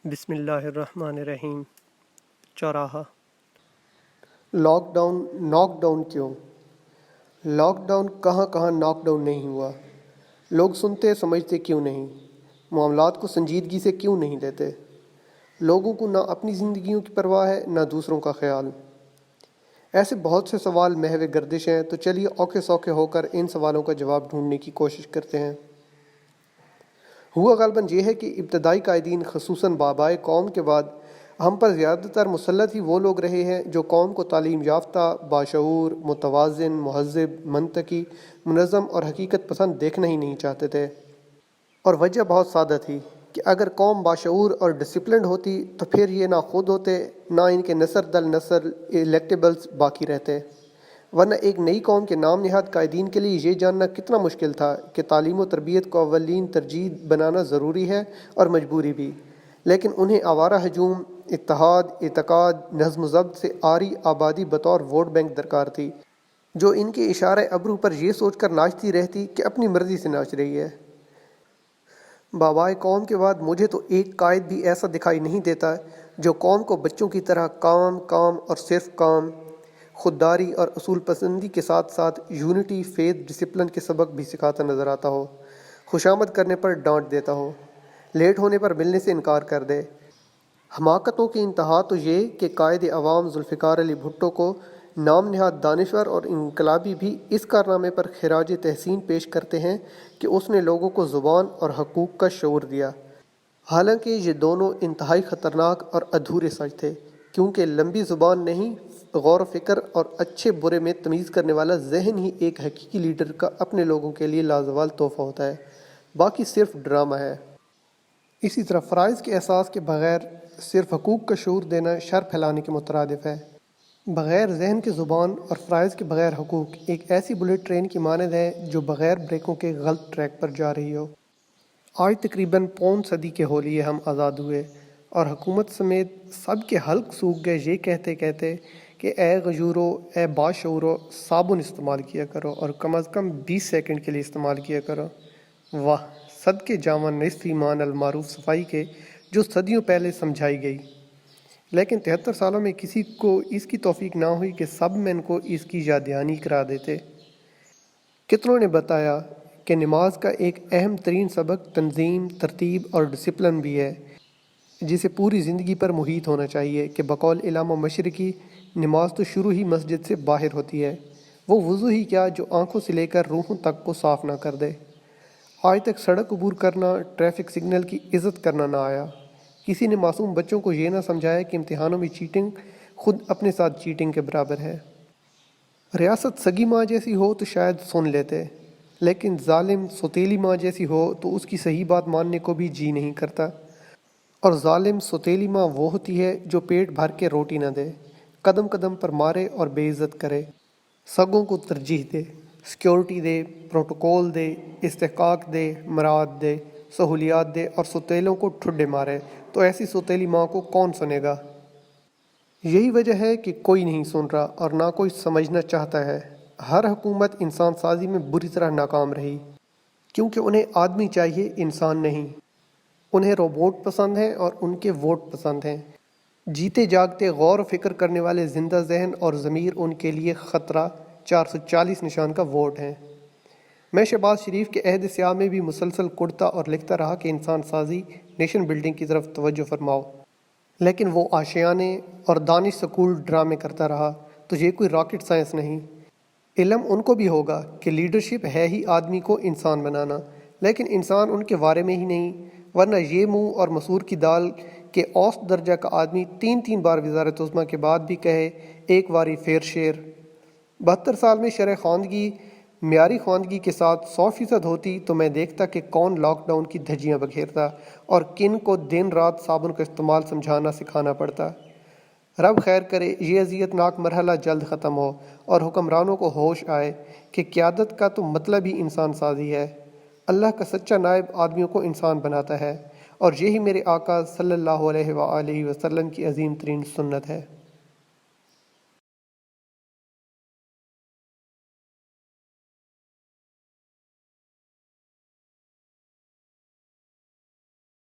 بسم اللہ الرحمن الرحیم۔ چوراہا۔ لاک ڈاؤن ناک ڈاؤن کیوں؟ لاک ڈاؤن کہاں کہاں ناک ڈاؤن نہیں ہوا؟ لوگ سنتے سمجھتے کیوں نہیں؟ معاملات کو سنجیدگی سے کیوں نہیں لیتے؟ لوگوں کو نہ اپنی زندگیوں کی پرواہ ہے نہ دوسروں کا خیال۔ ایسے بہت سے سوال محو گردش ہیں، تو چلیے اوکھے سوکھے ہو کر ان سوالوں کا جواب ڈھونڈنے کی کوشش کرتے ہیں۔ ہوا غالباً یہ ہے کہ ابتدائی قائدین خصوصاً بابائے قوم کے بعد ہم پر زیادہ تر مسلط ہی وہ لوگ رہے ہیں جو قوم کو تعلیم یافتہ، باشعور، متوازن، مہذب، منطقی، منظم اور حقیقت پسند دیکھنا ہی نہیں چاہتے تھے۔ اور وجہ بہت سادہ تھی کہ اگر قوم باشعور اور ڈسپلنڈ ہوتی تو پھر یہ نہ خود ہوتے نہ ان کے نسل در نسل الیکٹیبلز باقی رہتے، ورنہ ایک نئی قوم کے نام نہاد قائدین کے لیے یہ جاننا کتنا مشکل تھا کہ تعلیم و تربیت کو اولین ترجیح بنانا ضروری ہے اور مجبوری بھی، لیکن انہیں آوارہ ہجوم، اتحاد، اعتقاد، نظم و ضبط سے عاری آبادی بطور ووٹ بینک درکار تھی، جو ان کے اشارہ ابرو پر یہ سوچ کر ناچتی رہتی کہ اپنی مرضی سے ناچ رہی ہے۔ بابائے قوم کے بعد مجھے تو ایک قائد بھی ایسا دکھائی نہیں دیتا جو قوم کو بچوں کی طرح کام اور صرف کام، خودداری اور اصول پسندی کے ساتھ ساتھ یونٹی، فیتھ، ڈسپلن کے سبق بھی سکھاتا نظر آتا ہو، خوشامد کرنے پر ڈانٹ دیتا ہو، لیٹ ہونے پر ملنے سے انکار کر دے۔ حماقتوں کی انتہا تو یہ کہ قائد عوام ذوالفقار علی بھٹو کو نام نہاد دانشور اور انقلابی بھی اس کارنامے پر خراج تحسین پیش کرتے ہیں کہ اس نے لوگوں کو زبان اور حقوق کا شعور دیا، حالانکہ یہ دونوں انتہائی خطرناک اور ادھورے سچ تھے، کیونکہ لمبی زبان نہیں، غور و فکر اور اچھے برے میں تمیز کرنے والا ذہن ہی ایک حقیقی لیڈر کا اپنے لوگوں کے لیے لازوال تحفہ ہوتا ہے، باقی صرف ڈرامہ ہے۔ اسی طرح فرائض کے احساس کے بغیر صرف حقوق کا شعور دینا شر پھیلانے کے مترادف ہے۔ بغیر ذہن کے زبان اور فرائض کے بغیر حقوق ایک ایسی بلٹ ٹرین کی مانند ہے جو بغیر بریکوں کے غلط ٹریک پر جا رہی ہو۔ آج تقریباً پون صدی کے ہو لیے ہم آزاد ہوئے اور حکومت سمیت سب کے حلق سوکھ گئے یہ کہتے کہتے کہ اے غیورو، اے باشعورو، صابن استعمال کیا کرو اور کم از کم 20 سیکنڈ کے لیے استعمال کیا کرو۔ واہ، صدقے جاواں نصف ایمان المعروف صفائی کے جو صدیوں پہلے سمجھائی گئی، لیکن 73 سالوں میں کسی کو اس کی توفیق نہ ہوئی کہ سب مین کو اس کی یاد دہانی کرا دیتے۔ کتنوں نے بتایا کہ نماز کا ایک اہم ترین سبق تنظیم، ترتیب اور ڈسپلن بھی ہے، جسے پوری زندگی پر محیط ہونا چاہیے کہ بقول علامہ مشرقی نماز تو شروع ہی مسجد سے باہر ہوتی ہے، وہ وضو ہی کیا جو آنکھوں سے لے کر روحوں تک کو صاف نہ کر دے۔ آج تک سڑک عبور کرنا، ٹریفک سگنل کی عزت کرنا نہ آیا۔ کسی نے معصوم بچوں کو یہ نہ سمجھایا کہ امتحانوں میں چیٹنگ خود اپنے ساتھ چیٹنگ کے برابر ہے۔ ریاست سگی ماں جیسی ہو تو شاید سن لیتے، لیکن ظالم سوتیلی ماں جیسی ہو تو اس کی صحیح بات ماننے کو بھی جی نہیں کرتا۔ اور ظالم سوتیلی ماں وہ ہوتی ہے جو پیٹ بھر کے روٹی نہ دے، قدم قدم پر مارے اور بے عزت کرے، سگوں کو ترجیح دے، سیکیورٹی دے، پروٹوکول دے، استحقاق دے، مراد دے، سہولیات دے اور سوتیلوں کو ٹھڈے مارے، تو ایسی سوتیلی ماں کو کون سنے گا؟ یہی وجہ ہے کہ کوئی نہیں سن رہا اور نہ کوئی سمجھنا چاہتا ہے۔ ہر حکومت انسان سازی میں بری طرح ناکام رہی، کیونکہ انہیں آدمی چاہیے، انسان نہیں۔ انہیں روبوٹ پسند ہیں اور ان کے ووٹ پسند ہیں۔ جیتے جاگتے غور و فکر کرنے والے زندہ ذہن اور ضمیر ان کے لیے خطرہ 440 نشان کا ووٹ ہیں۔ میں شہباز شریف کے عہد سیاہ میں بھی مسلسل کڑتا اور لکھتا رہا کہ انسان سازی، نیشن بلڈنگ کی طرف توجہ فرماؤ، لیکن وہ آشیانے اور دانش سکول ڈرامے کرتا رہا، تو یہ کوئی راکٹ سائنس نہیں۔ علم ان کو بھی ہوگا کہ لیڈرشپ ہے ہی آدمی کو انسان بنانا، لیکن انسان ان کے بارے میں ہی نہیں، ورنہ یہ منہ اور مسور کی دال کے اوسط درجہ کا آدمی 3 بار وزارت عظمیٰ کے بعد بھی کہے ایک واری فیر شیر۔ 72 سال میں شرح خواندگی معیاری خواندگی کے ساتھ 100% ہوتی تو میں دیکھتا کہ کون لاک ڈاؤن کی دھجیاں بکھیرتا اور کن کو دن رات صابن کا استعمال سمجھانا سکھانا پڑتا۔ رب خیر کرے یہ اذیت ناک مرحلہ جلد ختم ہو اور حکمرانوں کو ہوش آئے کہ قیادت کا تو مطلب ہی انسان سازی ہے۔ اللہ کا سچا نائب آدمیوں کو انسان بناتا ہے، اور یہی میرے آقا صلی اللہ علیہ وآلہ وسلم کی عظیم ترین سنت ہے۔